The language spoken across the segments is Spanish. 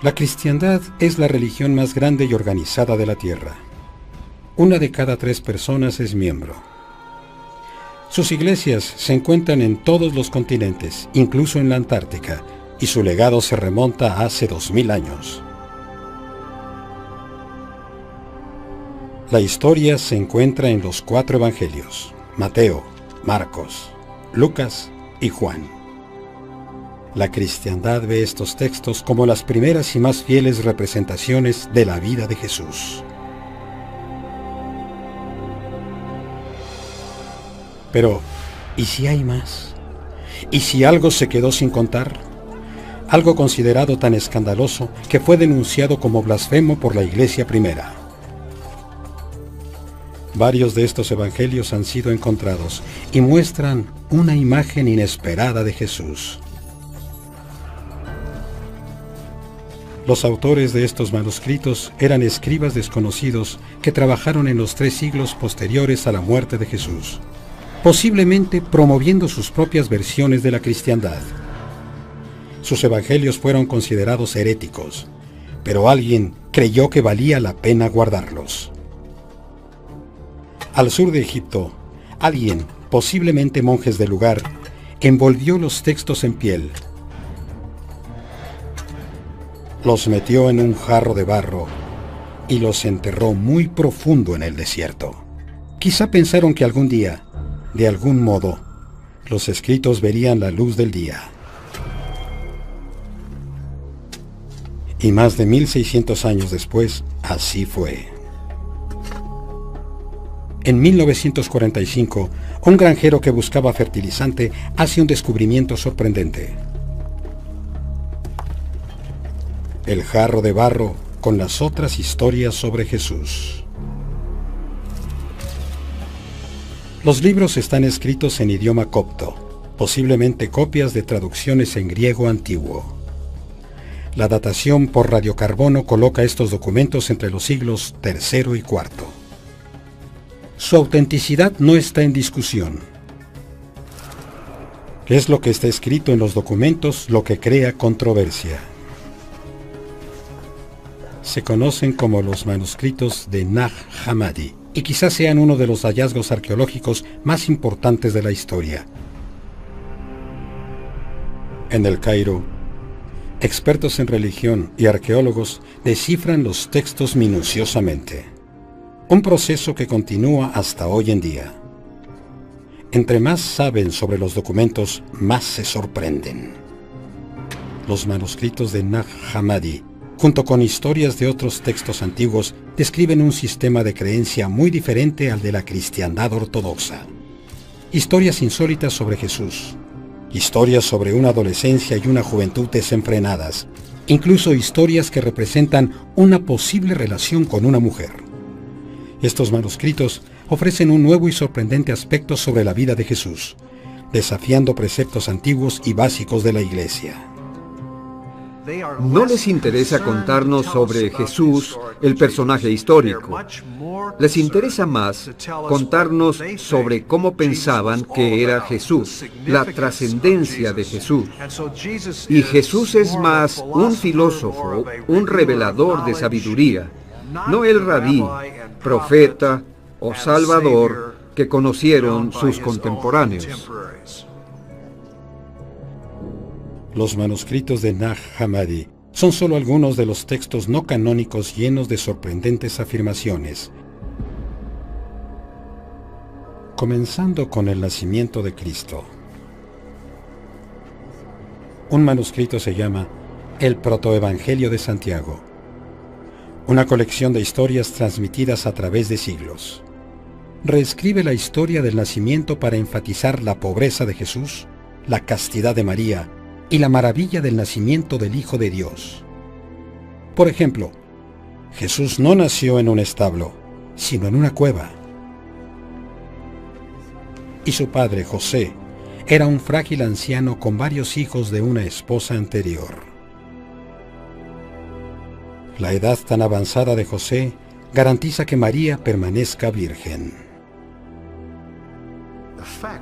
La cristiandad es la religión más grande y organizada de la Tierra. 1 de cada 3 personas es miembro. Sus iglesias se encuentran en todos los continentes, incluso en la Antártica, y su legado se remonta a hace 2000 años. La historia se encuentra en los 4 evangelios: Mateo, Marcos, Lucas y Juan. La cristiandad ve estos textos como las primeras y más fieles representaciones de la vida de Jesús. Pero, ¿y si hay más? ¿Y si algo se quedó sin contar? Algo considerado tan escandaloso que fue denunciado como blasfemo por la Iglesia primera. Varios de estos evangelios han sido encontrados y muestran una imagen inesperada de Jesús. Los autores de estos manuscritos eran escribas desconocidos que trabajaron en los 3 siglos posteriores a la muerte de Jesús, posiblemente promoviendo sus propias versiones de la cristiandad. Sus evangelios fueron considerados heréticos, pero alguien creyó que valía la pena guardarlos. Al sur de Egipto, alguien, posiblemente monjes del lugar, envolvió los textos en piel, los metió en un jarro de barro y los enterró muy profundo en el desierto. Quizá pensaron que algún día, de algún modo, los escritos verían la luz del día. Y más de 1600 años después, así fue. En 1945, un granjero que buscaba fertilizante hace un descubrimiento sorprendente. El jarro de barro con las otras historias sobre Jesús. Los libros están escritos en idioma copto, posiblemente copias de traducciones en griego antiguo. La datación por radiocarbono coloca estos documentos entre los siglos III y IV. Su autenticidad no está en discusión. Es lo que está escrito en los documentos lo que crea controversia. Se conocen como los manuscritos de Nag Hammadi y quizás sean uno de los hallazgos arqueológicos más importantes de la historia. En el Cairo, expertos en religión y arqueólogos descifran los textos minuciosamente, un proceso que continúa hasta hoy en día. Entre más saben sobre los documentos, más se sorprenden. Los manuscritos de Nag Hammadi, junto con historias de otros textos antiguos, describen un sistema de creencia muy diferente al de la cristiandad ortodoxa. Historias insólitas sobre Jesús, historias sobre una adolescencia y una juventud desenfrenadas, incluso historias que representan una posible relación con una mujer. Estos manuscritos ofrecen un nuevo y sorprendente aspecto sobre la vida de Jesús, desafiando preceptos antiguos y básicos de la Iglesia. No les interesa contarnos sobre Jesús, el personaje histórico. Les interesa más contarnos sobre cómo pensaban que era Jesús, la trascendencia de Jesús. Y Jesús es más un filósofo, un revelador de sabiduría, no el rabí, profeta o salvador que conocieron sus contemporáneos. Los manuscritos de Nag Hammadi son solo algunos de los textos no canónicos llenos de sorprendentes afirmaciones. Comenzando con el nacimiento de Cristo. Un manuscrito se llama El Protoevangelio de Santiago, una colección de historias transmitidas a través de siglos. Reescribe la historia del nacimiento para enfatizar la pobreza de Jesús, la castidad de María y la maravilla del nacimiento del Hijo de Dios. Por ejemplo, Jesús no nació en un establo, sino en una cueva. Y su padre, José, era un frágil anciano con varios hijos de una esposa anterior. La edad tan avanzada de José garantiza que María permanezca virgen.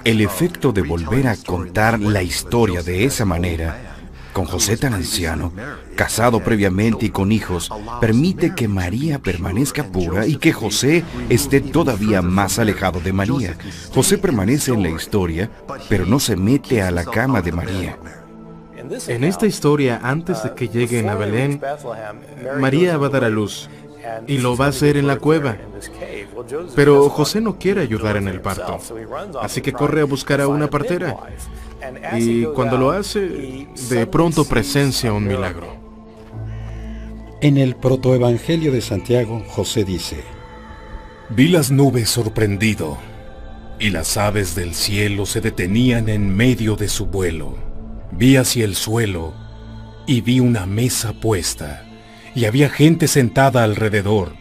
El efecto de volver a contar la historia de esa manera con José tan anciano, casado previamente y con hijos, permite que María permanezca pura y que José esté todavía más alejado de María. José permanece en la historia, pero no se mete a la cama de María. En esta historia, antes de que lleguen a Belén, María va a dar a luz y lo va a hacer en la cueva. Pero José no quiere ayudar en el parto, así que corre a buscar a una partera. Y cuando lo hace, de pronto presencia un milagro. En el protoevangelio de Santiago, José dice: Vi las nubes sorprendido, y las aves del cielo se detenían en medio de su vuelo. Vi hacia el suelo, y vi una mesa puesta, y había gente sentada alrededor.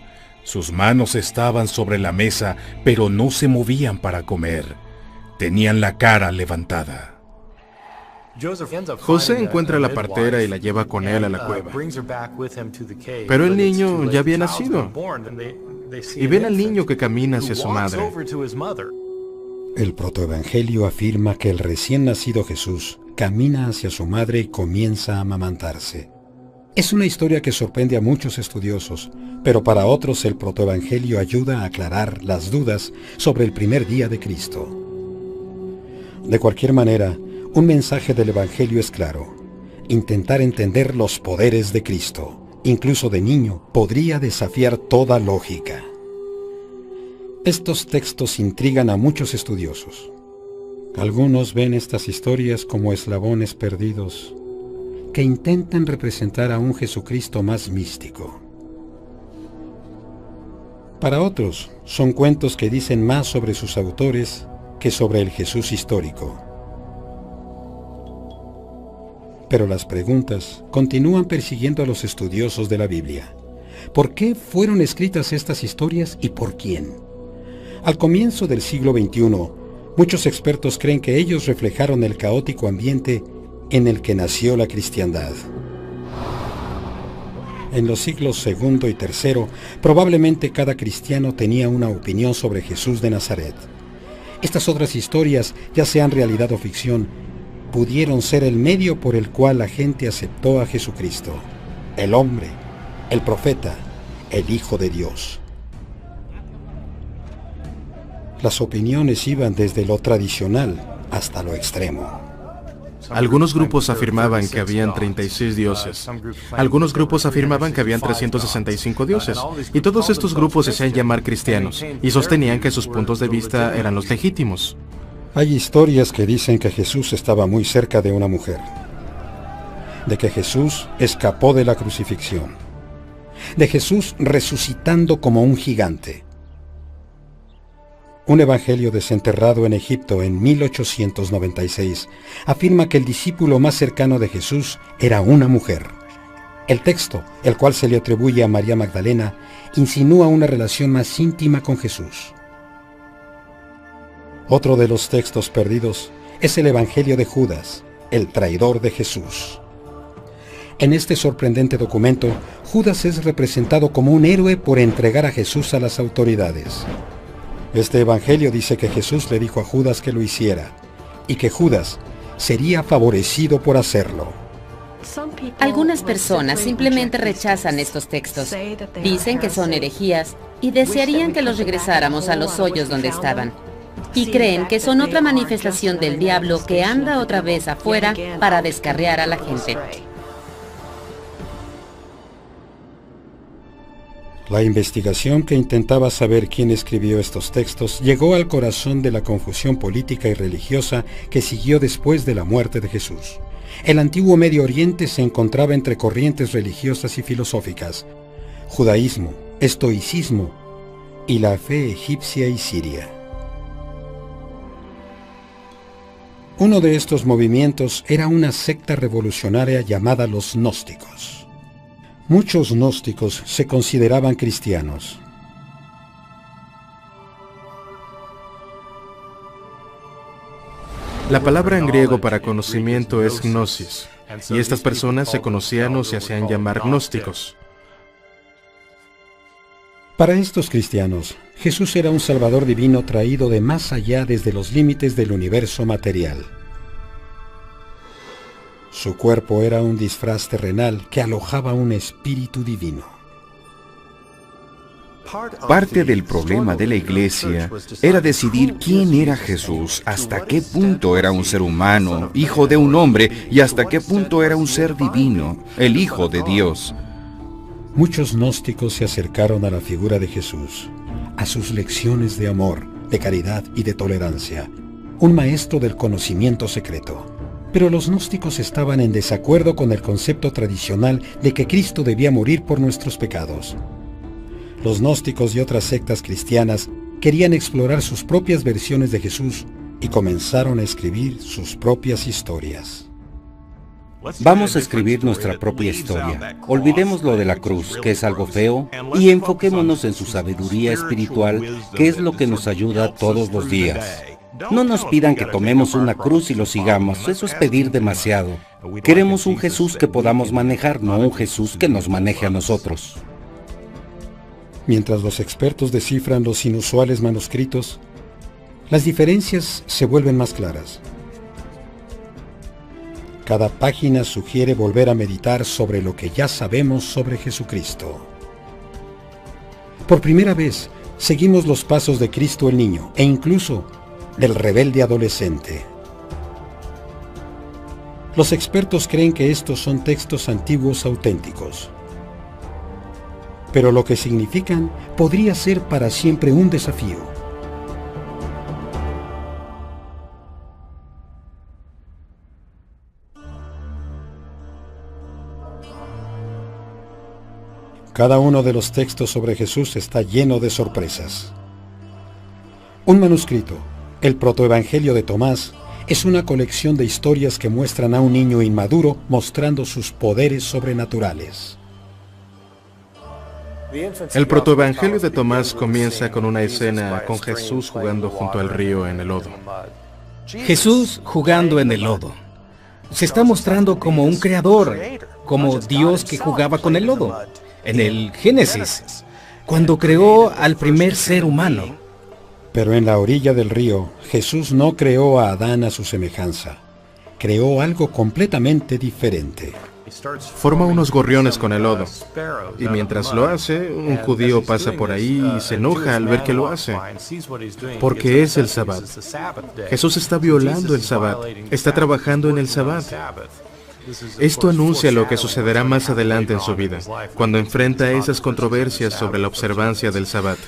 Sus manos estaban sobre la mesa, pero no se movían para comer. Tenían la cara levantada. José encuentra a la partera y la lleva con él a la cueva. Pero el niño ya había nacido, y ven al niño que camina hacia su madre. El protoevangelio afirma que el recién nacido Jesús camina hacia su madre y comienza a amamantarse. Es una historia que sorprende a muchos estudiosos, pero para otros el protoevangelio ayuda a aclarar las dudas sobre el primer día de Cristo. De cualquier manera, un mensaje del evangelio es claro: intentar entender los poderes de Cristo, incluso de niño, podría desafiar toda lógica. Estos textos intrigan a muchos estudiosos. Algunos ven estas historias como eslabones perdidos que intentan representar a un Jesucristo más místico. Para otros, son cuentos que dicen más sobre sus autores que sobre el Jesús histórico. Pero las preguntas continúan persiguiendo a los estudiosos de la Biblia. ¿Por qué fueron escritas estas historias y por quién? Al comienzo del siglo XXI, muchos expertos creen que ellos reflejaron el caótico ambiente en el que nació la cristiandad. En los siglos II y III, probablemente cada cristiano tenía una opinión sobre Jesús de Nazaret. Estas otras historias, ya sean realidad o ficción, pudieron ser el medio por el cual la gente aceptó a Jesucristo, el hombre, el profeta, el Hijo de Dios. Las opiniones iban desde lo tradicional hasta lo extremo. Algunos grupos afirmaban que habían 36 dioses. Algunos grupos afirmaban que habían 365 dioses. Y todos estos grupos se hacían llamar cristianos y sostenían que sus puntos de vista eran los legítimos. Hay historias que dicen que Jesús estaba muy cerca de una mujer, de que Jesús escapó de la crucifixión, de Jesús resucitando como un gigante. Un evangelio desenterrado en Egipto en 1896 afirma que el discípulo más cercano de Jesús era una mujer. El texto, el cual se le atribuye a María Magdalena, insinúa una relación más íntima con Jesús. Otro de los textos perdidos es el evangelio de Judas, el traidor de Jesús. En este sorprendente documento, Judas es representado como un héroe por entregar a Jesús a las autoridades. Este evangelio dice que Jesús le dijo a Judas que lo hiciera, y que Judas sería favorecido por hacerlo. Algunas personas simplemente rechazan estos textos. Dicen que son herejías y desearían que los regresáramos a los hoyos donde estaban. Y creen que son otra manifestación del diablo que anda otra vez afuera para descarriar a la gente. La investigación que intentaba saber quién escribió estos textos llegó al corazón de la confusión política y religiosa que siguió después de la muerte de Jesús. El antiguo Medio Oriente se encontraba entre corrientes religiosas y filosóficas: judaísmo, estoicismo y la fe egipcia y siria. Uno de estos movimientos era una secta revolucionaria llamada los gnósticos. Muchos gnósticos se consideraban cristianos. La palabra en griego para conocimiento es gnosis, y estas personas se conocían o se hacían llamar gnósticos. Para estos cristianos, Jesús era un Salvador divino traído de más allá desde los límites del universo material. Su cuerpo era un disfraz terrenal que alojaba un espíritu divino. Parte del problema de la iglesia era decidir quién era Jesús, hasta qué punto era un ser humano, hijo de un hombre, y hasta qué punto era un ser divino, el Hijo de Dios. Muchos gnósticos se acercaron a la figura de Jesús, a sus lecciones de amor, de caridad y de tolerancia, un maestro del conocimiento secreto. Pero los gnósticos estaban en desacuerdo con el concepto tradicional de que Cristo debía morir por nuestros pecados. Los gnósticos y otras sectas cristianas querían explorar sus propias versiones de Jesús y comenzaron a escribir sus propias historias. Vamos a escribir nuestra propia historia. Olvidemos lo de la cruz, que es algo feo, y enfoquémonos en su sabiduría espiritual, que es lo que nos ayuda todos los días. No nos pidan que tomemos una cruz y lo sigamos, eso es pedir demasiado. Queremos un Jesús que podamos manejar, no un Jesús que nos maneje a nosotros. Mientras los expertos descifran los inusuales manuscritos, las diferencias se vuelven más claras. Cada página sugiere volver a meditar sobre lo que ya sabemos sobre Jesucristo. Por primera vez, seguimos los pasos de Cristo el Niño, e incluso del rebelde adolescente. Los expertos creen que estos son textos antiguos auténticos. Pero lo que significan podría ser para siempre un desafío. Cada uno de los textos sobre Jesús está lleno de sorpresas. Un manuscrito, el Protoevangelio de Tomás, es una colección de historias que muestran a un niño inmaduro mostrando sus poderes sobrenaturales. El protoevangelio de Tomás comienza con una escena con Jesús jugando junto al río en el lodo. Jesús jugando en el lodo. Se está mostrando como un creador, como Dios que jugaba con el lodo. En el Génesis, cuando creó al primer ser humano. Pero en la orilla del río, Jesús no creó a Adán a su semejanza. Creó algo completamente diferente. Forma unos gorriones con el lodo, y mientras lo hace, un judío pasa por ahí y se enoja al ver que lo hace, porque es el Sabbat. Jesús está violando el Sabbat, está trabajando en el Sabbat. Esto anuncia lo que sucederá más adelante en su vida, cuando enfrenta esas controversias sobre la observancia del Sabbat.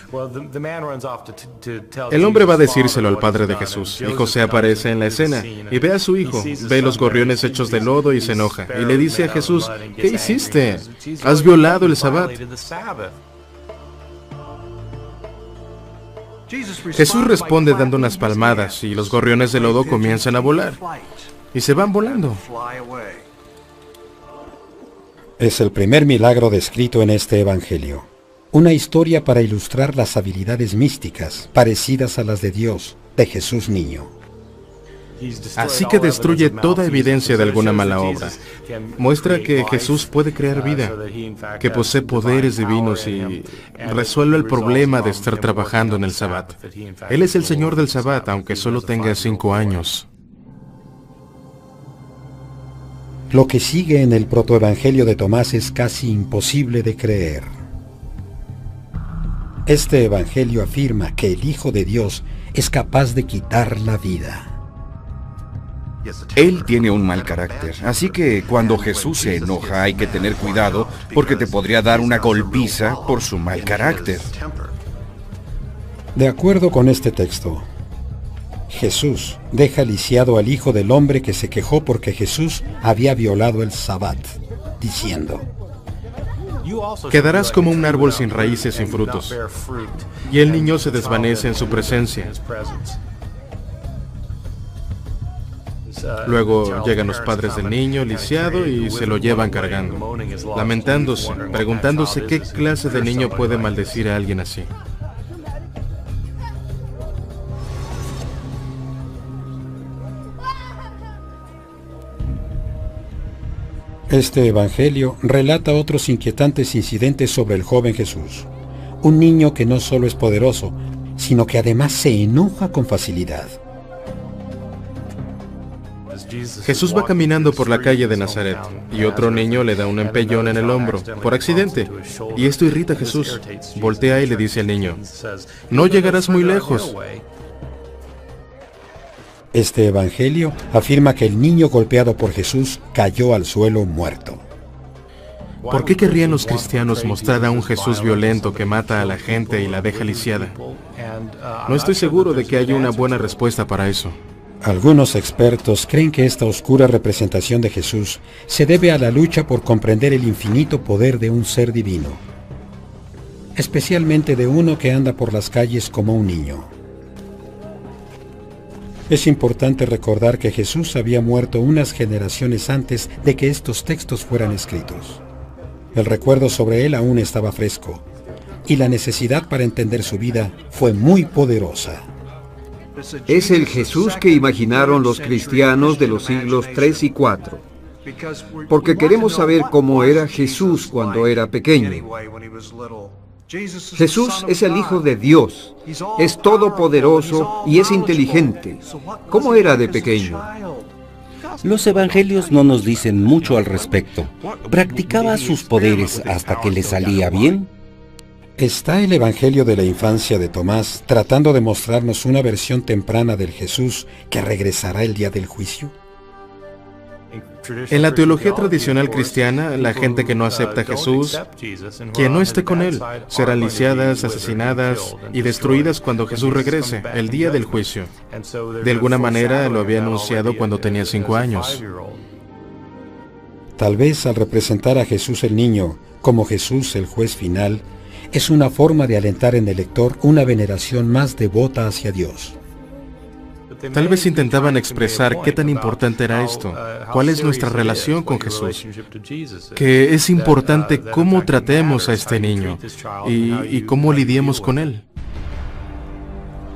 El hombre va a decírselo al padre de Jesús, y José aparece en la escena, y ve a su hijo, ve los gorriones hechos de lodo y se enoja, y le dice a Jesús, ¿qué hiciste? Has violado el Sabbat. Jesús responde dando unas palmadas, y los gorriones de lodo comienzan a volar, y se van volando. Es el primer milagro descrito en este evangelio. Una historia para ilustrar las habilidades místicas parecidas a las de Dios, de Jesús niño. Así que destruye toda evidencia de alguna mala obra. Muestra que Jesús puede crear vida, que posee poderes divinos y resuelve el problema de estar trabajando en el Sabbat. Él es el Señor del Sabbat, aunque solo tenga 5 años. Lo que sigue en el protoevangelio de Tomás es casi imposible de creer. Este evangelio afirma que el Hijo de Dios es capaz de quitar la vida. Él tiene un mal carácter, así que cuando Jesús se enoja hay que tener cuidado porque te podría dar una golpiza por su mal carácter. De acuerdo con este texto, Jesús deja lisiado al Hijo del Hombre que se quejó porque Jesús había violado el Sabbat, diciendo: Quedarás como un árbol sin raíces, sin frutos. Y el niño se desvanece en su presencia. Luego llegan los padres del niño lisiado y se lo llevan cargando, lamentándose, preguntándose qué clase de niño puede maldecir a alguien así. Este evangelio relata otros inquietantes incidentes sobre el joven Jesús, un niño que no solo es poderoso, sino que además se enoja con facilidad. Jesús va caminando por la calle de Nazaret y otro niño le da un empellón en el hombro, por accidente, y esto irrita a Jesús. Voltea y le dice al niño, no llegarás muy lejos. Este evangelio afirma que el niño golpeado por Jesús cayó al suelo muerto. ¿Por qué querrían los cristianos mostrar a un Jesús violento que mata a la gente y la deja lisiada? No estoy seguro de que haya una buena respuesta para eso. Algunos expertos creen que esta oscura representación de Jesús se debe a la lucha por comprender el infinito poder de un ser divino, especialmente de uno que anda por las calles como un niño. Es importante recordar que Jesús había muerto unas generaciones antes de que estos textos fueran escritos. El recuerdo sobre él aún estaba fresco, y la necesidad para entender su vida fue muy poderosa. Es el Jesús que imaginaron los cristianos de los siglos 3 y 4, porque queremos saber cómo era Jesús cuando era pequeño. Jesús es el Hijo de Dios, es todopoderoso y es inteligente. ¿Cómo era de pequeño? Los evangelios no nos dicen mucho al respecto. ¿Practicaba sus poderes hasta que le salía bien? ¿Está el evangelio de la infancia de Tomás tratando de mostrarnos una versión temprana del Jesús que regresará el día del juicio? En la teología tradicional cristiana, la gente que no acepta a Jesús, que no esté con Él, serán lisiadas, asesinadas y destruidas cuando Jesús regrese, el día del juicio. De alguna manera lo había anunciado cuando tenía 5 años. Tal vez al representar a Jesús el niño como Jesús el juez final, es una forma de alentar en el lector una veneración más devota hacia Dios. Tal vez intentaban expresar qué tan importante era esto, cuál es nuestra relación con Jesús, que es importante cómo tratemos a este niño y cómo lidiemos con él.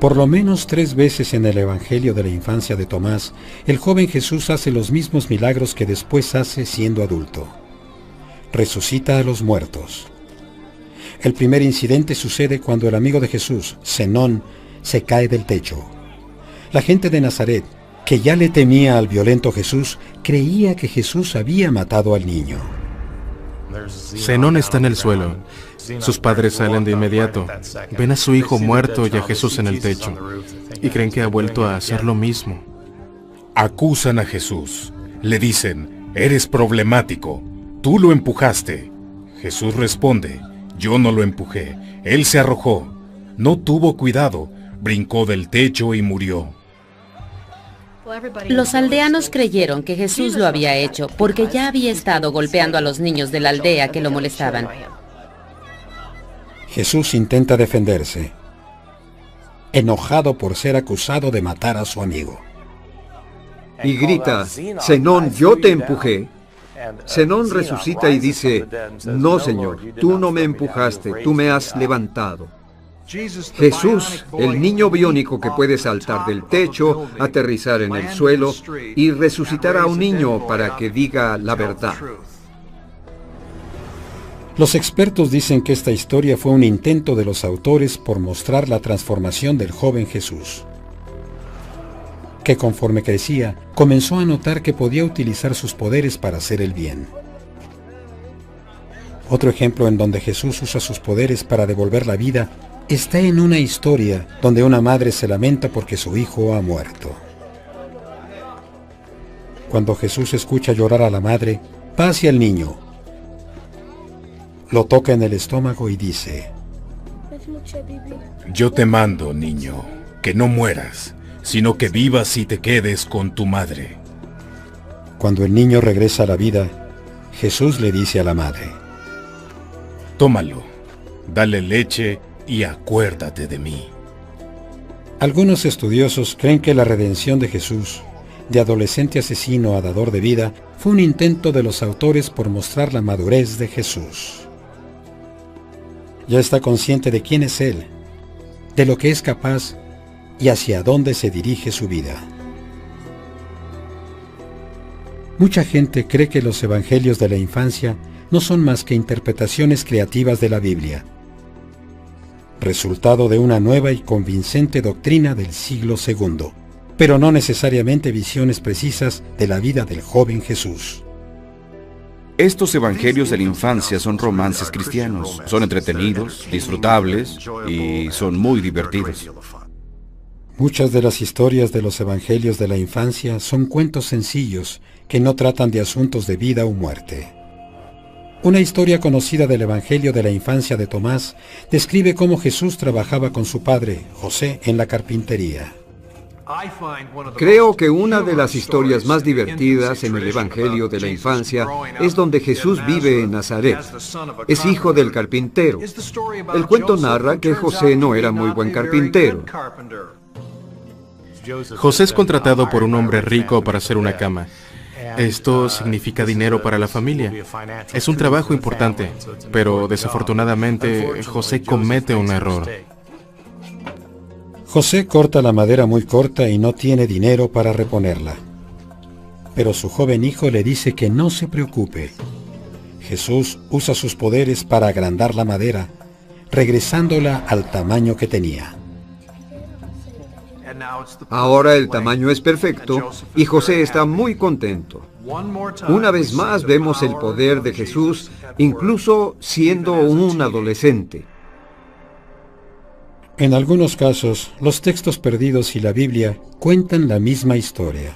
Por lo menos 3 veces en el evangelio de la infancia de Tomás, el joven Jesús hace los mismos milagros que después hace siendo adulto. Resucita a los muertos. El primer incidente sucede cuando el amigo de Jesús, Zenón, se cae del techo. La gente de Nazaret, que ya le temía al violento Jesús, creía que Jesús había matado al niño. Zenón está en el suelo. Sus padres salen de inmediato. Ven a su hijo muerto y a Jesús en el techo. Y creen que ha vuelto a hacer lo mismo. Acusan a Jesús. Le dicen, eres problemático. Tú lo empujaste. Jesús responde, yo no lo empujé. Él se arrojó. No tuvo cuidado. Brincó del techo y murió. Los aldeanos creyeron que Jesús lo había hecho porque ya había estado golpeando a los niños de la aldea que lo molestaban. Jesús intenta defenderse, enojado por ser acusado de matar a su amigo. Y grita, Zenón, yo te empujé. Zenón resucita y dice, no, Señor, tú no me empujaste, tú me has levantado. Jesús, el niño biónico que puede saltar del techo, aterrizar en el suelo y resucitar a un niño para que diga la verdad. Los expertos dicen que esta historia fue un intento de los autores por mostrar la transformación del joven Jesús, que conforme crecía, comenzó a notar que podía utilizar sus poderes para hacer el bien. Otro ejemplo en donde Jesús usa sus poderes para devolver la vida está en una historia donde una madre se lamenta porque su hijo ha muerto. Cuando Jesús escucha llorar a la madre, va hacia el niño, lo toca en el estómago y dice, yo te mando, niño, que no mueras, sino que vivas y te quedes con tu madre. Cuando el niño regresa a la vida, Jesús le dice a la madre, tómalo, dale leche y acuérdate de mí. Algunos estudiosos creen que la redención de Jesús, de adolescente asesino a dador de vida, fue un intento de los autores por mostrar la madurez de Jesús. Ya está consciente de quién es Él, de lo que es capaz y hacia dónde se dirige su vida. Mucha gente cree que los evangelios de la infancia no son más que interpretaciones creativas de la Biblia, resultado de una nueva y convincente doctrina del siglo II. pero no necesariamente visiones precisas de la vida del joven Jesús. Estos evangelios de la infancia son romances cristianos. Son entretenidos, disfrutables y son muy divertidos. Muchas de las historias de los evangelios de la infancia son cuentos sencillos que no tratan de asuntos de vida o muerte. Una historia conocida del evangelio de la infancia de Tomás describe cómo Jesús trabajaba con su padre, José, en la carpintería. Creo que una de las historias más divertidas en el Evangelio de la infancia es donde Jesús vive en Nazaret. Es hijo del carpintero. El cuento narra que José no era muy buen carpintero. José es contratado por un hombre rico para hacer una cama. Esto significa dinero para la familia. Es un trabajo importante, pero desafortunadamente José comete un error. José corta la madera muy corta y no tiene dinero para reponerla. Pero su joven hijo le dice que no se preocupe. Jesús usa sus poderes para agrandar la madera, regresándola al tamaño que tenía. Ahora el tamaño es perfecto y José está muy contento. Una vez más vemos el poder de Jesús, incluso siendo un adolescente. En algunos casos, los textos perdidos y la Biblia cuentan la misma historia.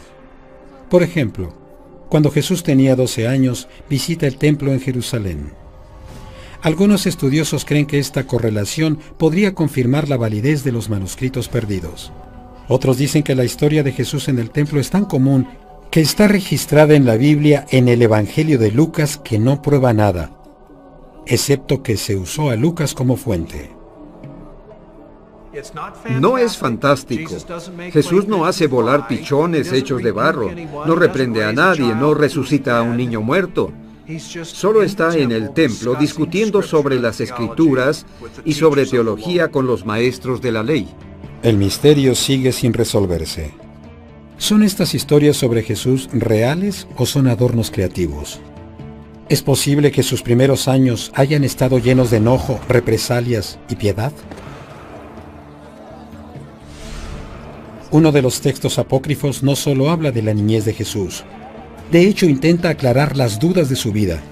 Por ejemplo, cuando Jesús tenía 12 años, visita el templo en Jerusalén. Algunos estudiosos creen que esta correlación podría confirmar la validez de los manuscritos perdidos. Otros dicen que la historia de Jesús en el templo es tan común que está registrada en la Biblia en el Evangelio de Lucas que no prueba nada, excepto que se usó a Lucas como fuente. No es fantástico. Jesús no hace volar pichones hechos de barro, no reprende a nadie, no resucita a un niño muerto. Solo está en el templo discutiendo sobre las escrituras y sobre teología con los maestros de la ley. El misterio sigue sin resolverse. ¿Son estas historias sobre Jesús reales o son adornos creativos? ¿Es posible que sus primeros años hayan estado llenos de enojo, represalias y piedad? Uno de los textos apócrifos no solo habla de la niñez de Jesús, de hecho intenta aclarar las dudas de su vida,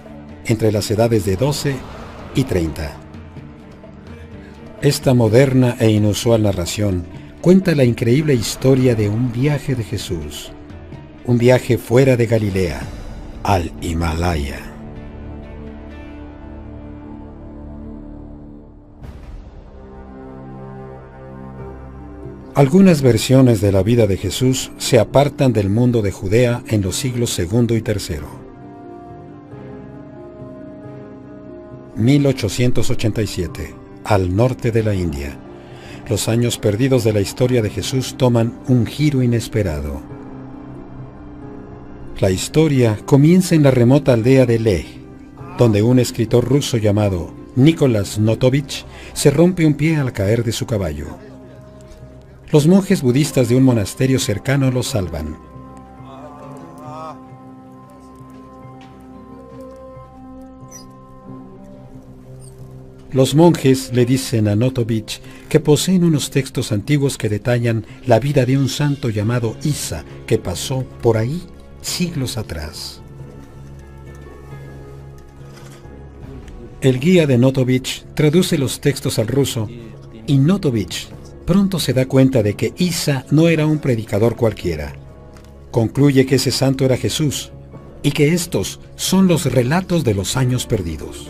entre las edades de 12 y 30. Esta moderna e inusual narración cuenta la increíble historia de un viaje de Jesús, un viaje fuera de Galilea, al Himalaya. Algunas versiones de la vida de Jesús se apartan del mundo de Judea en los siglos II y III. 1887, al norte de la India. Los años perdidos de la historia de Jesús toman un giro inesperado. La historia comienza en la remota aldea de Leh, donde un escritor ruso llamado Nikolás Notovich se rompe un pie al caer de su caballo. Los monjes budistas de un monasterio cercano lo salvan. Los monjes le dicen a Notovich que poseen unos textos antiguos que detallan la vida de un santo llamado Isa, que pasó por ahí siglos atrás. El guía de Notovich traduce los textos al ruso y Notovich pronto se da cuenta de que Isa no era un predicador cualquiera. Concluye que ese santo era Jesús y que estos son los relatos de los años perdidos.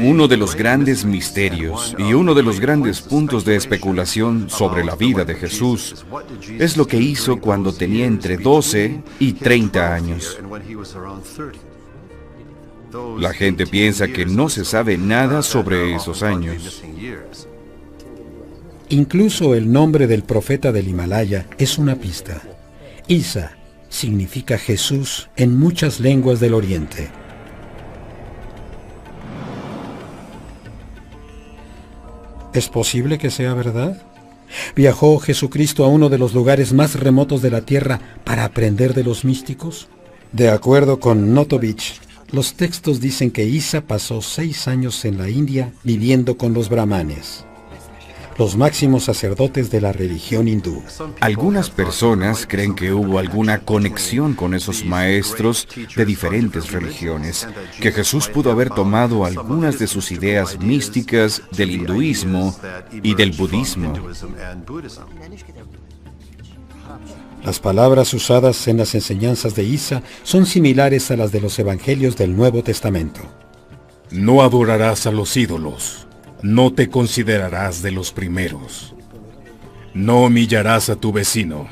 Uno de los grandes misterios y uno de los grandes puntos de especulación sobre la vida de Jesús es lo que hizo cuando tenía entre 12 y 30 años. La gente piensa que no se sabe nada sobre esos años. Incluso el nombre del profeta del Himalaya es una pista. Isa significa Jesús en muchas lenguas del Oriente. ¿Es posible que sea verdad? ¿Viajó Jesucristo a uno de los lugares más remotos de la tierra para aprender de los místicos? De acuerdo con Notovich, los textos dicen que Isa pasó 6 años en la India viviendo con los brahmanes. los máximos sacerdotes de la religión hindú. Algunas personas creen que hubo alguna conexión con esos maestros de diferentes religiones, que Jesús pudo haber tomado algunas de sus ideas místicas del hinduismo y del budismo. Las palabras usadas en las enseñanzas de Isa son similares a las de los evangelios del Nuevo Testamento. No adorarás a los ídolos, no te considerarás de los primeros. No humillarás a tu vecino,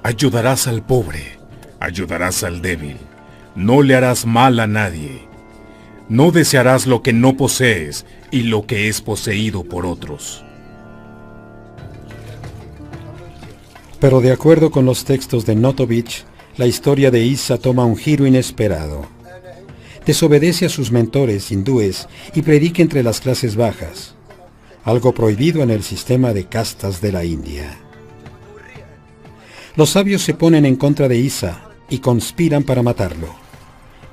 ayudarás al pobre, ayudarás al débil, no le harás mal a nadie. No desearás lo que no posees y lo que es poseído por otros. Pero de acuerdo con los textos de Notovich, la historia de Isa toma un giro inesperado. Desobedece a sus mentores hindúes y predica entre las clases bajas, algo prohibido en el sistema de castas de la India. Los sabios se ponen en contra de Isa y conspiran para matarlo.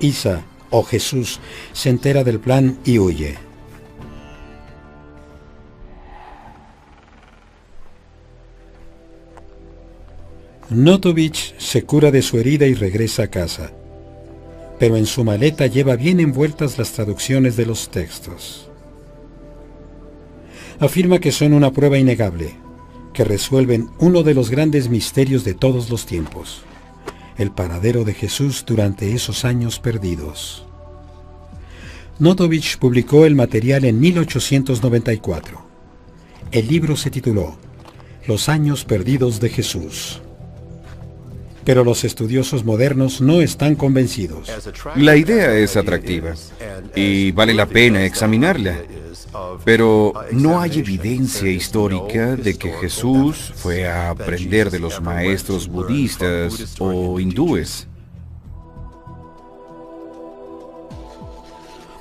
Isa, o Jesús, se entera del plan y huye. Notovich se cura de su herida y regresa a casa, pero en su maleta lleva bien envueltas las traducciones de los textos. Afirma que son una prueba innegable, que resuelven uno de los grandes misterios de todos los tiempos, el paradero de Jesús durante esos años perdidos. Notovich publicó el material en 1894. El libro se tituló Los años perdidos de Jesús. Pero los estudiosos modernos no están convencidos. La idea es atractiva y vale la pena examinarla, pero no hay evidencia histórica de que Jesús fue a aprender de los maestros budistas o hindúes.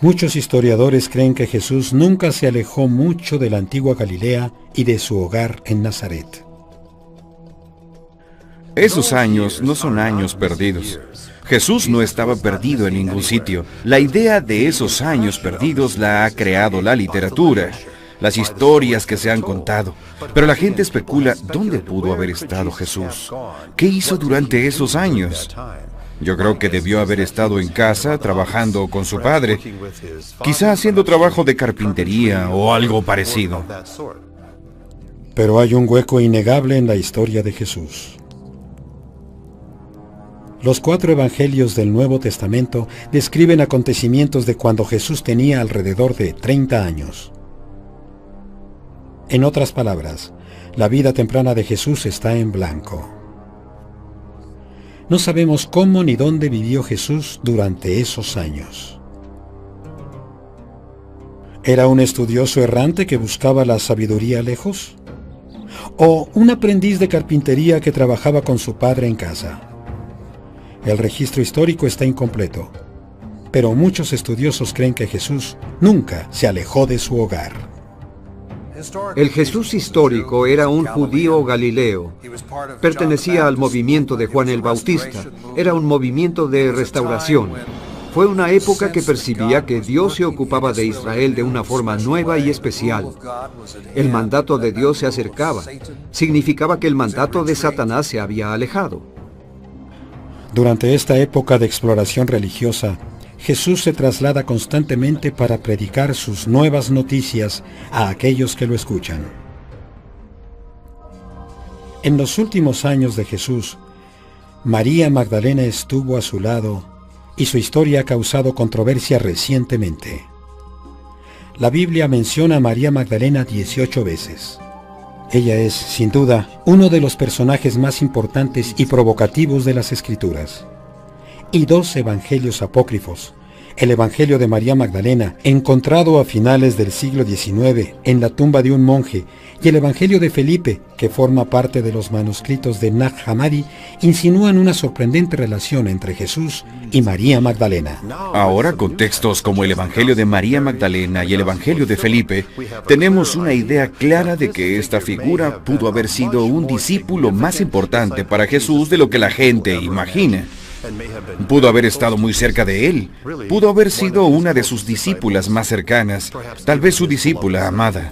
Muchos historiadores creen que Jesús nunca se alejó mucho de la antigua Galilea y de su hogar en Nazaret. Esos años no son años perdidos. Jesús no estaba perdido en ningún sitio. La idea de esos años perdidos la ha creado la literatura, las historias que se han contado. Pero la gente especula dónde pudo haber estado Jesús. ¿Qué hizo durante esos años? Yo creo que debió haber estado en casa trabajando con su padre, quizá haciendo trabajo de carpintería o algo parecido. Pero hay un hueco innegable en la historia de Jesús. Los 4 evangelios del Nuevo Testamento describen acontecimientos de cuando Jesús tenía alrededor de 30 años. En otras palabras, la vida temprana de Jesús está en blanco. No sabemos cómo ni dónde vivió Jesús durante esos años. ¿Era un estudioso errante que buscaba la sabiduría lejos? ¿O un aprendiz de carpintería que trabajaba con su padre en casa? El registro histórico está incompleto, pero muchos estudiosos creen que Jesús nunca se alejó de su hogar. El Jesús histórico era un judío galileo. Pertenecía al movimiento de Juan el Bautista. Era un movimiento de restauración. Fue una época que percibía que Dios se ocupaba de Israel de una forma nueva y especial. El mandato de Dios se acercaba. Significaba que el mandato de Satanás se había alejado. Durante esta época de exploración religiosa, Jesús se traslada constantemente para predicar sus nuevas noticias a aquellos que lo escuchan. En los últimos años de Jesús, María Magdalena estuvo a su lado y su historia ha causado controversia recientemente. La Biblia menciona a María Magdalena 18 veces. Ella es, sin duda, uno de los personajes más importantes y provocativos de las Escrituras. Y 2 evangelios apócrifos, el Evangelio de María Magdalena, encontrado a finales del siglo XIX en la tumba de un monje, y el Evangelio de Felipe, que forma parte de los manuscritos de Nag Hammadi, insinúan una sorprendente relación entre Jesús y María Magdalena. Ahora, con textos como el Evangelio de María Magdalena y el Evangelio de Felipe, tenemos una idea clara de que esta figura pudo haber sido un discípulo más importante para Jesús de lo que la gente imagina. Pudo haber estado muy cerca de él. Pudo haber sido una de sus discípulas más cercanas, tal vez su discípula amada.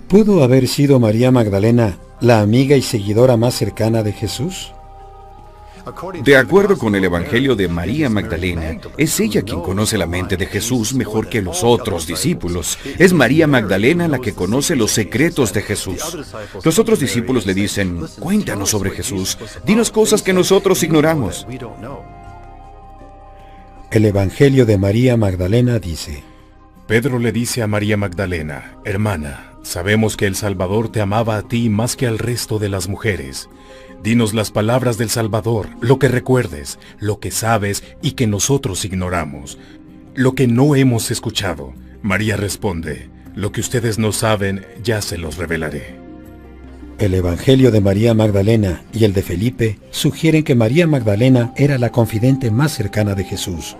¿Pudo haber sido María Magdalena la amiga y seguidora más cercana de Jesús? De acuerdo con el Evangelio de María Magdalena, es ella quien conoce la mente de Jesús mejor que los otros discípulos. Es María Magdalena la que conoce los secretos de Jesús. Los otros discípulos le dicen, cuéntanos sobre Jesús, dinos cosas que nosotros ignoramos. El Evangelio de María Magdalena dice: Pedro le dice a María Magdalena, hermana, sabemos que el Salvador te amaba a ti más que al resto de las mujeres. Dinos las palabras del Salvador, lo que recuerdes, lo que sabes y que nosotros ignoramos, lo que no hemos escuchado. María responde, lo que ustedes no saben, ya se los revelaré. El Evangelio de María Magdalena y el de Felipe sugieren que María Magdalena era la confidente más cercana de Jesús,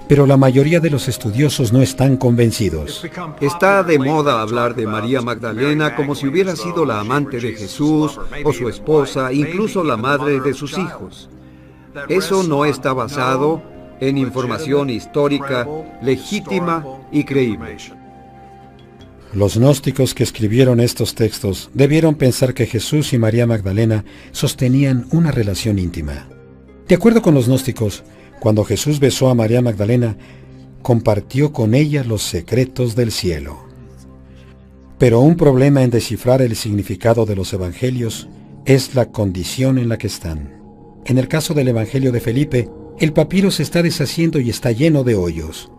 pero la mayoría de los estudiosos no están convencidos. Está de moda hablar de María Magdalena como si hubiera sido la amante de Jesús o su esposa, incluso la madre de sus hijos. Eso no está basado en información histórica legítima y creíble. Los gnósticos que escribieron estos textos debieron pensar que Jesús y María Magdalena sostenían una relación íntima. De acuerdo con los gnósticos, cuando Jesús besó a María Magdalena, compartió con ella los secretos del cielo. Pero un problema en descifrar el significado de los evangelios es la condición en la que están. En el caso del Evangelio de Felipe, el papiro se está deshaciendo y está lleno de hoyos.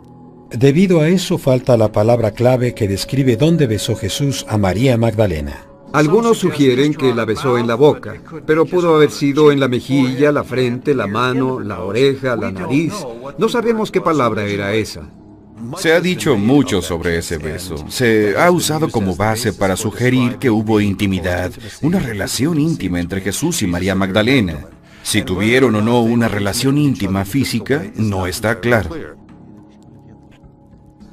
Debido a eso falta la palabra clave que describe dónde besó Jesús a María Magdalena. Algunos sugieren que la besó en la boca, pero pudo haber sido en la mejilla, la frente, la mano, la oreja, la nariz. No sabemos qué palabra era esa. Se ha dicho mucho sobre ese beso. Se ha usado como base para sugerir que hubo intimidad, una relación íntima entre Jesús y María Magdalena. Si tuvieron o no una relación íntima física, no está claro.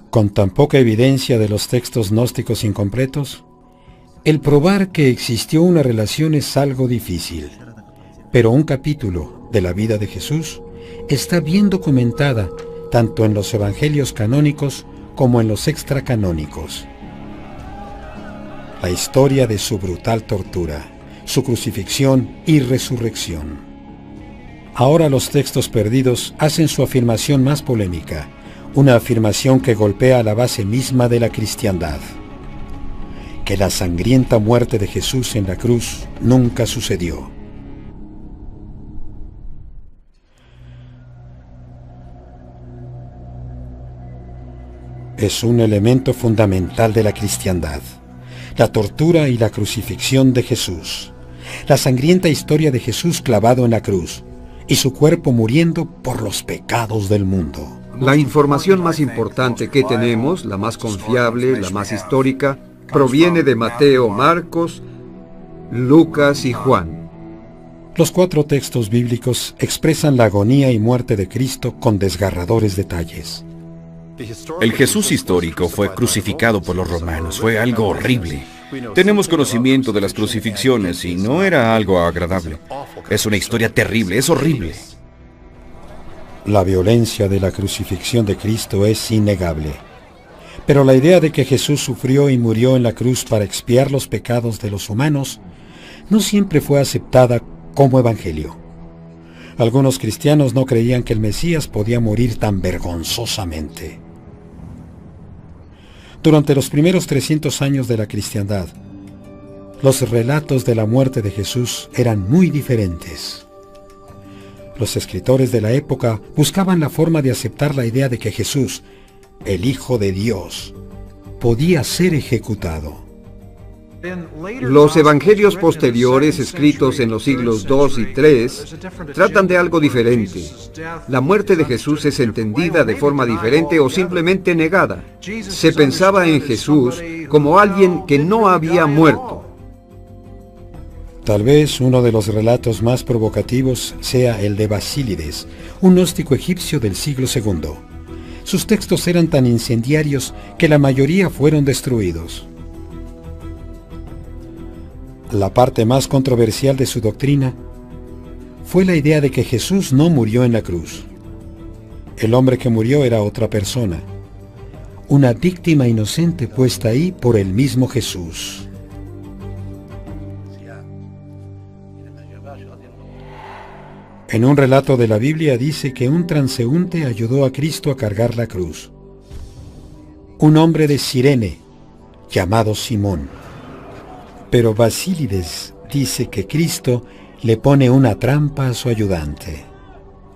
Con tan poca evidencia de los textos gnósticos incompletos, el probar que existió una relación es algo difícil, pero un capítulo de la vida de Jesús está bien documentada tanto en los evangelios canónicos como en los extracanónicos. La historia de su brutal tortura, su crucifixión y resurrección. Ahora los textos perdidos hacen su afirmación más polémica, una afirmación que golpea la base misma de la cristiandad. Que la sangrienta muerte de Jesús en la cruz nunca sucedió. Es un elemento fundamental de la cristiandad, la tortura y la crucifixión de Jesús, la sangrienta historia de Jesús clavado en la cruz y su cuerpo muriendo por los pecados del mundo. La información más importante que tenemos, la más confiable, la más histórica, proviene de Mateo, Marcos, Lucas y Juan. Los 4 textos bíblicos expresan la agonía y muerte de Cristo con desgarradores detalles. El Jesús histórico fue crucificado por los romanos. Fue algo horrible. Tenemos conocimiento de las crucifixiones y no era algo agradable. Es una historia terrible, es horrible. La violencia de la crucifixión de Cristo es innegable. Pero la idea de que Jesús sufrió y murió en la cruz para expiar los pecados de los humanos no siempre fue aceptada como evangelio. Algunos cristianos no creían que el Mesías podía morir tan vergonzosamente. Durante los primeros 300 años de la cristiandad, los relatos de la muerte de Jesús eran muy diferentes. Los escritores de la época buscaban la forma de aceptar la idea de que Jesús, el Hijo de Dios, podía ser ejecutado. Los evangelios posteriores, escritos en los siglos II y III, tratan de algo diferente. La muerte de Jesús es entendida de forma diferente o simplemente negada. Se pensaba en Jesús como alguien que no había muerto. Tal vez uno de los relatos más provocativos sea el de Basílides, un gnóstico egipcio del siglo II. Sus textos eran tan incendiarios que la mayoría fueron destruidos. La parte más controversial de su doctrina fue la idea de que Jesús no murió en la cruz. El hombre que murió era otra persona, una víctima inocente puesta ahí por el mismo Jesús. En un relato de la Biblia dice que un transeúnte ayudó a Cristo a cargar la cruz. Un hombre de Cirene, llamado Simón. Pero Basílides dice que Cristo le pone una trampa a su ayudante.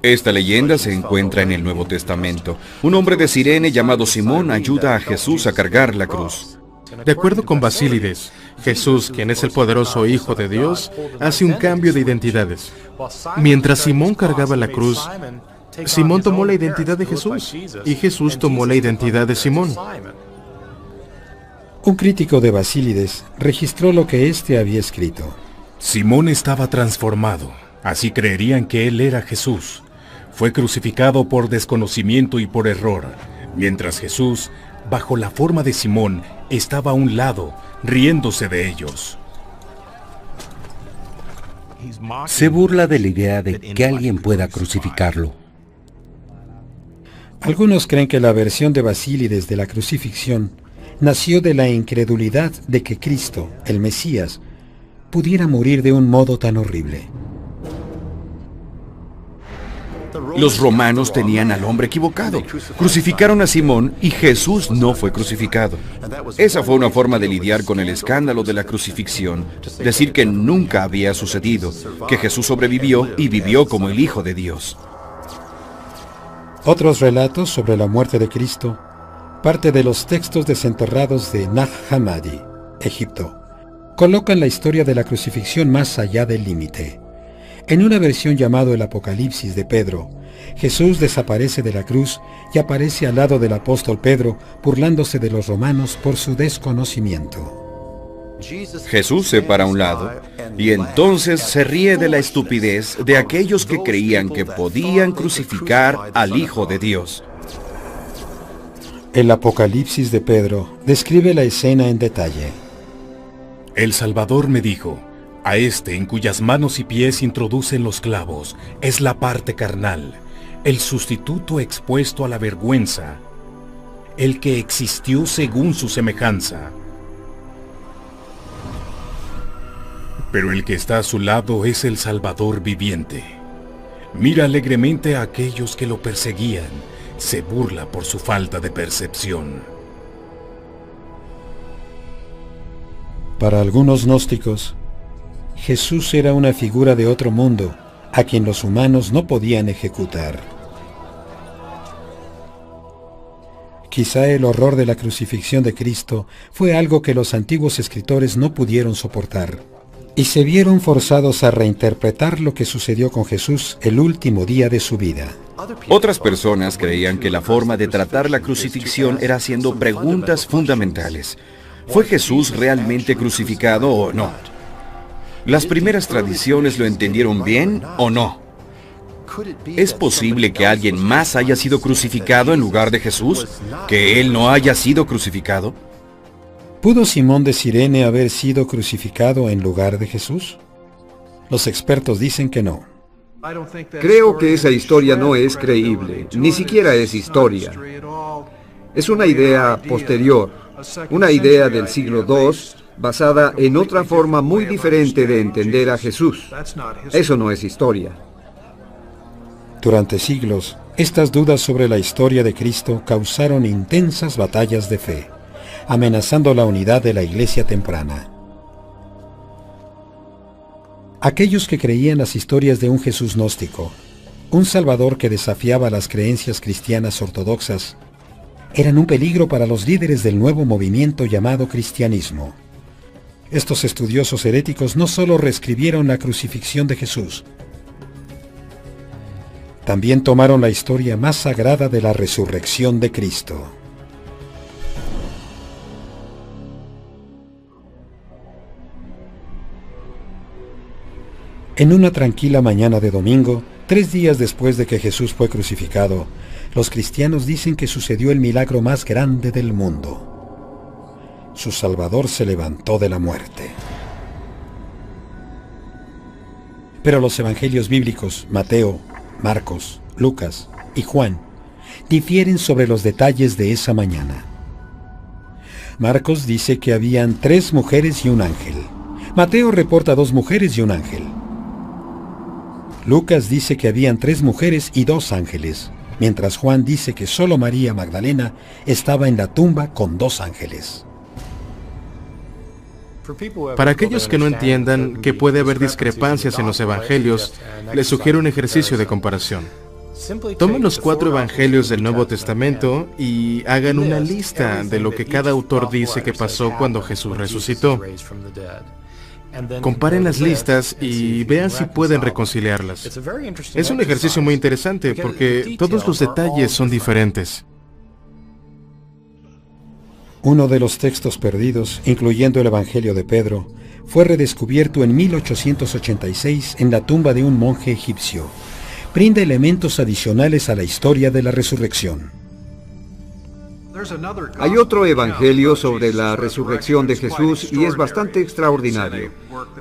Esta leyenda se encuentra en el Nuevo Testamento. Un hombre de Cirene llamado Simón ayuda a Jesús a cargar la cruz. De acuerdo con Basílides, Jesús, quien es el poderoso Hijo de Dios, hace un cambio de identidades. Mientras Simón cargaba la cruz, Simón tomó la identidad de Jesús y Jesús tomó la identidad de Simón. Un crítico de Basílides registró lo que éste había escrito. Simón estaba transformado, así creerían que él era Jesús. Fue crucificado por desconocimiento y por error, mientras Jesús, bajo la forma de Simón, estaba a un lado, riéndose de ellos. Se burla de la idea de que alguien pueda crucificarlo. Algunos creen que la versión de Basílides de la crucifixión nació de la incredulidad de que Cristo, el Mesías, pudiera morir de un modo tan horrible. Los romanos tenían al hombre equivocado. Crucificaron a Simón y Jesús no fue crucificado. Esa fue una forma de lidiar con el escándalo de la crucifixión, decir que nunca había sucedido, que Jesús sobrevivió y vivió como el Hijo de Dios. Otros relatos sobre la muerte de Cristo parte de los textos desenterrados de Nag Hammadi, Egipto. Colocan la historia de la crucifixión más allá del límite. En una versión llamado el Apocalipsis de Pedro, Jesús desaparece de la cruz y aparece al lado del apóstol Pedro, burlándose de los romanos por su desconocimiento. Jesús se para a un lado y entonces se ríe de la estupidez de aquellos que creían que podían crucificar al Hijo de Dios. El Apocalipsis de Pedro describe la escena en detalle. El Salvador me dijo: a este en cuyas manos y pies introducen los clavos es la parte carnal, el sustituto expuesto a la vergüenza, el que existió según su semejanza. Pero el que está a su lado es el Salvador viviente. Mira alegremente a aquellos que lo perseguían, se burla por su falta de percepción. Para algunos gnósticos, Jesús era una figura de otro mundo, a quien los humanos no podían ejecutar. Quizá el horror de la crucifixión de Cristo fue algo que los antiguos escritores no pudieron soportar, y se vieron forzados a reinterpretar lo que sucedió con Jesús el último día de su vida. Otras personas creían que la forma de tratar la crucifixión era haciendo preguntas fundamentales. ¿Fue Jesús realmente crucificado o no? ¿Las primeras tradiciones lo entendieron bien o no? ¿Es posible que alguien más haya sido crucificado en lugar de Jesús? ¿Que él no haya sido crucificado? ¿Pudo Simón de Cirene haber sido crucificado en lugar de Jesús? Los expertos dicen que no. Creo que esa historia no es creíble, ni siquiera es historia. Es una idea posterior, una idea del siglo II, basada en otra forma muy diferente de entender a Jesús. Eso no es historia. Durante siglos, estas dudas sobre la historia de Cristo causaron intensas batallas de fe, amenazando la unidad de la iglesia temprana. Aquellos que creían las historias de un Jesús gnóstico, un Salvador que desafiaba las creencias cristianas ortodoxas, eran un peligro para los líderes del nuevo movimiento llamado cristianismo. Estos estudiosos heréticos no solo reescribieron la crucifixión de Jesús, también tomaron la historia más sagrada de la resurrección de Cristo. En una tranquila mañana de domingo, 3 días después de que Jesús fue crucificado, los cristianos dicen que sucedió el milagro más grande del mundo. Su Salvador se levantó de la muerte. Pero los evangelios bíblicos, Mateo, Marcos, Lucas y Juan, difieren sobre los detalles de esa mañana. Marcos dice que habían 3 mujeres y un ángel. Mateo reporta 2 mujeres y un ángel. Lucas dice que habían 3 mujeres y 2 ángeles, mientras Juan dice que solo María Magdalena estaba en la tumba con 2 ángeles. Para aquellos que no entiendan que puede haber discrepancias en los evangelios, les sugiero un ejercicio de comparación. Tomen los 4 evangelios del Nuevo Testamento y hagan una lista de lo que cada autor dice que pasó cuando Jesús resucitó. Comparen las listas y vean si pueden reconciliarlas. Es un ejercicio muy interesante porque todos los detalles son diferentes. Uno de los textos perdidos, incluyendo el Evangelio de Pedro, fue redescubierto en 1886 en la tumba de un monje egipcio. Brinda elementos adicionales a la historia de la resurrección. Hay otro evangelio sobre la resurrección de Jesús y es bastante extraordinario.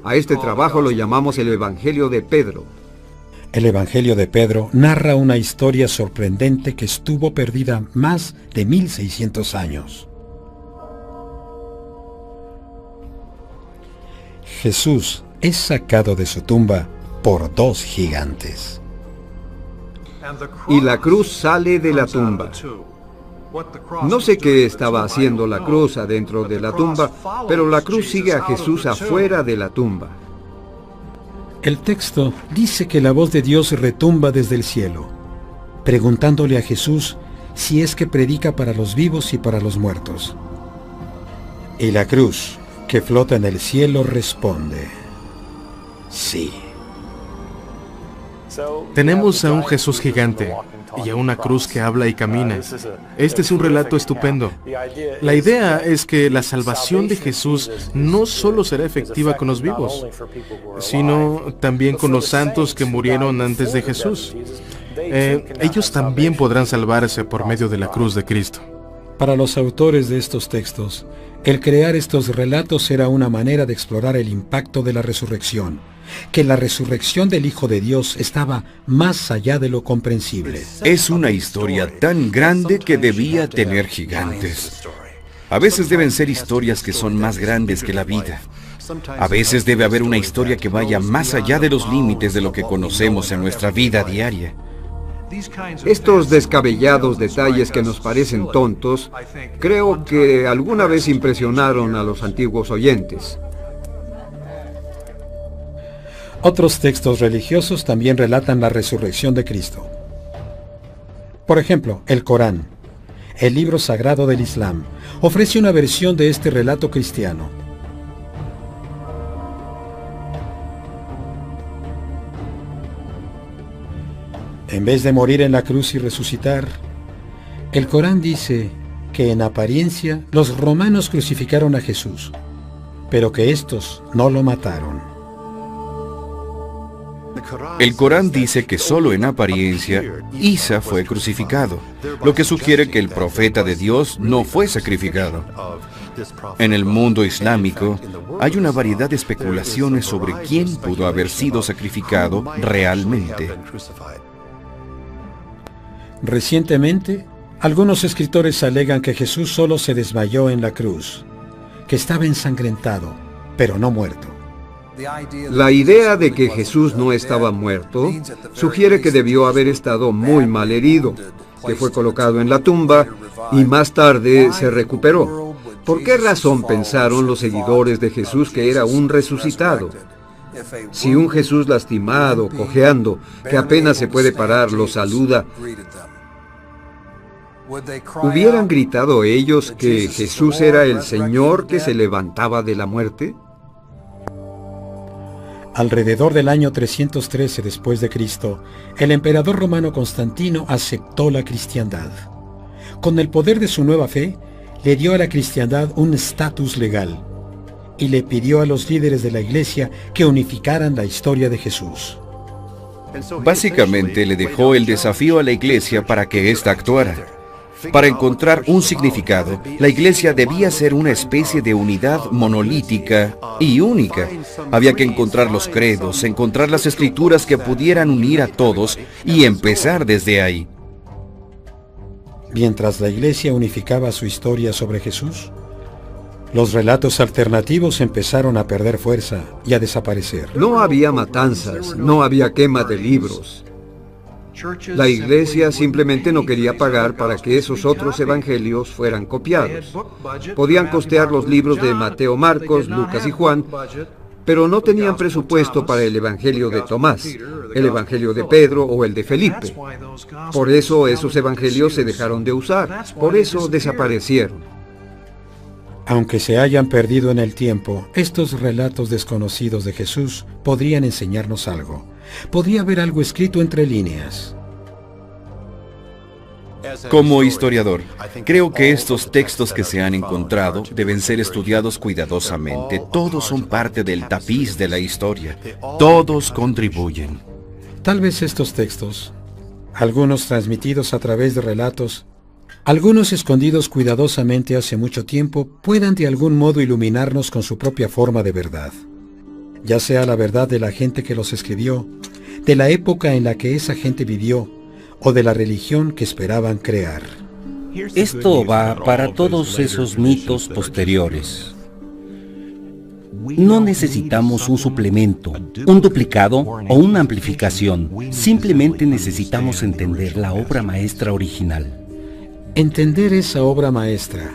A este trabajo lo llamamos el Evangelio de Pedro. El Evangelio de Pedro narra una historia sorprendente que estuvo perdida más de 1600 años. Jesús es sacado de su tumba por 2 gigantes. Y la cruz sale de la tumba. No sé qué estaba haciendo la cruz adentro de la tumba, pero la cruz sigue a Jesús afuera de la tumba. El texto dice que la voz de Dios retumba desde el cielo, preguntándole a Jesús si es que predica para los vivos y para los muertos. Y la cruz, que flota en el cielo, responde: sí. Tenemos a un Jesús gigante y a una cruz que habla y camina. Este es un relato estupendo. La idea es que la salvación de Jesús no solo será efectiva con los vivos, sino también con los santos que murieron antes de Jesús. Ellos también podrán salvarse por medio de la cruz de Cristo. Para los autores de estos textos, el crear estos relatos era una manera de explorar el impacto de la resurrección, que la resurrección del Hijo de Dios estaba más allá de lo comprensible. Es una historia tan grande que debía tener gigantes. A veces deben ser historias que son más grandes que la vida. A veces debe haber una historia que vaya más allá de los límites de lo que conocemos en nuestra vida diaria. Estos descabellados detalles que nos parecen tontos, creo que alguna vez impresionaron a los antiguos oyentes. Otros textos religiosos también relatan la resurrección de Cristo. Por ejemplo, el Corán, el libro sagrado del Islam, ofrece una versión de este relato cristiano. En vez de morir en la cruz y resucitar, el Corán dice que en apariencia los romanos crucificaron a Jesús, pero que estos no lo mataron. El Corán dice que solo en apariencia Isa fue crucificado, lo que sugiere que el profeta de Dios no fue sacrificado. En el mundo islámico hay una variedad de especulaciones sobre quién pudo haber sido sacrificado realmente. Recientemente, algunos escritores alegan que Jesús solo se desmayó en la cruz, que estaba ensangrentado, pero no muerto. La idea de que Jesús no estaba muerto sugiere que debió haber estado muy mal herido, que fue colocado en la tumba y más tarde se recuperó. ¿Por qué razón pensaron los seguidores de Jesús que era un resucitado? Si un Jesús lastimado, cojeando, que apenas se puede parar, lo saluda, ¿hubieran gritado ellos que Jesús era el Señor que se levantaba de la muerte? Alrededor del año 313 después de Cristo, el emperador romano Constantino aceptó la cristiandad. Con el poder de su nueva fe, le dio a la cristiandad un estatus legal y le pidió a los líderes de la iglesia que unificaran la historia de Jesús. Básicamente le dejó el desafío a la iglesia para que ésta actuara. Para encontrar un significado, la iglesia debía ser una especie de unidad monolítica y única. Había que encontrar los credos, encontrar las escrituras que pudieran unir a todos y empezar desde ahí. Mientras la iglesia unificaba su historia sobre Jesús, Los relatos alternativos empezaron a perder fuerza y a desaparecer. No había matanzas, no había quema de libros. La iglesia simplemente no quería pagar para que esos otros evangelios fueran copiados. Podían costear los libros de Mateo, Marcos, Lucas y Juan, pero no tenían presupuesto para el evangelio de Tomás, el evangelio de Pedro o el de Felipe. Por eso esos evangelios se dejaron de usar, por eso desaparecieron. Aunque se hayan perdido en el tiempo, estos relatos desconocidos de Jesús podrían enseñarnos algo. Podría haber algo escrito entre líneas. Como historiador, creo que estos textos que se han encontrado deben ser estudiados cuidadosamente. Todos son parte del tapiz de la historia. Todos contribuyen. Tal vez estos textos, algunos transmitidos a través de relatos, algunos escondidos cuidadosamente hace mucho tiempo, puedan de algún modo iluminarnos con su propia forma de verdad. Ya sea la verdad de la gente que los escribió, de la época en la que esa gente vivió, o de la religión que esperaban crear. Esto va para todos esos mitos posteriores. No necesitamos un suplemento, un duplicado o una amplificación. Simplemente necesitamos entender la obra maestra original. Entender esa obra maestra,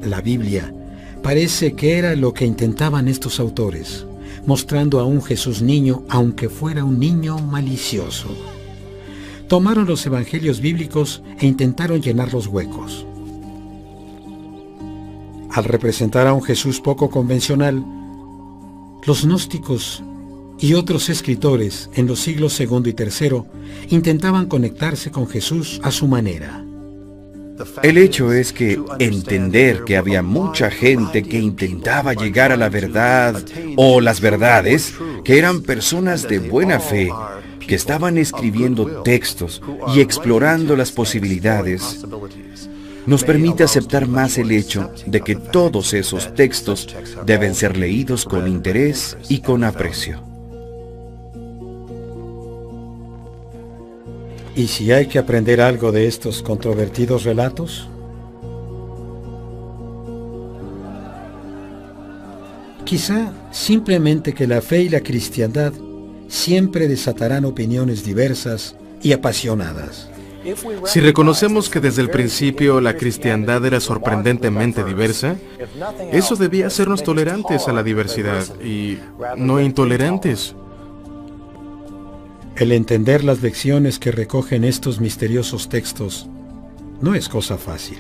la Biblia, parece que era lo que intentaban estos autores, mostrando a un Jesús niño, aunque fuera un niño malicioso. Tomaron los evangelios bíblicos e intentaron llenar los huecos. Al representar a un Jesús poco convencional, los gnósticos y otros escritores en los siglos II y III intentaban conectarse con Jesús a su manera. El hecho es que entender que había mucha gente que intentaba llegar a la verdad o las verdades, que eran personas de buena fe, que estaban escribiendo textos y explorando las posibilidades, nos permite aceptar más el hecho de que todos esos textos deben ser leídos con interés y con aprecio. ¿Y si hay que aprender algo de estos controvertidos relatos? Quizá simplemente que la fe y la cristiandad siempre desatarán opiniones diversas y apasionadas. Si reconocemos que desde el principio la cristiandad era sorprendentemente diversa, eso debía hacernos tolerantes a la diversidad y no intolerantes. El entender las lecciones que recogen estos misteriosos textos no es cosa fácil.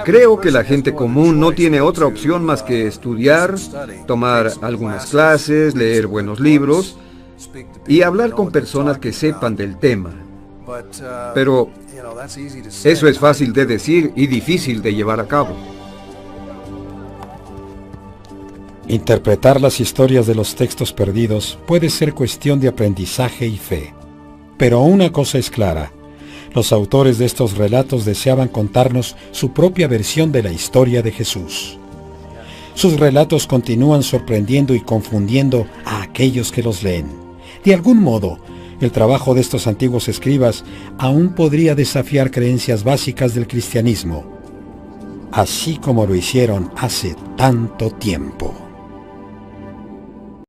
Creo que la gente común no tiene otra opción más que estudiar, tomar algunas clases, leer buenos libros y hablar con personas que sepan del tema. Pero eso es fácil de decir y difícil de llevar a cabo. Interpretar las historias de los textos perdidos puede ser cuestión de aprendizaje y fe. Pero una cosa es clara: los autores de estos relatos deseaban contarnos su propia versión de la historia de Jesús. Sus relatos continúan sorprendiendo y confundiendo a aquellos que los leen. De algún modo, el trabajo de estos antiguos escribas aún podría desafiar creencias básicas del cristianismo, así como lo hicieron hace tanto tiempo.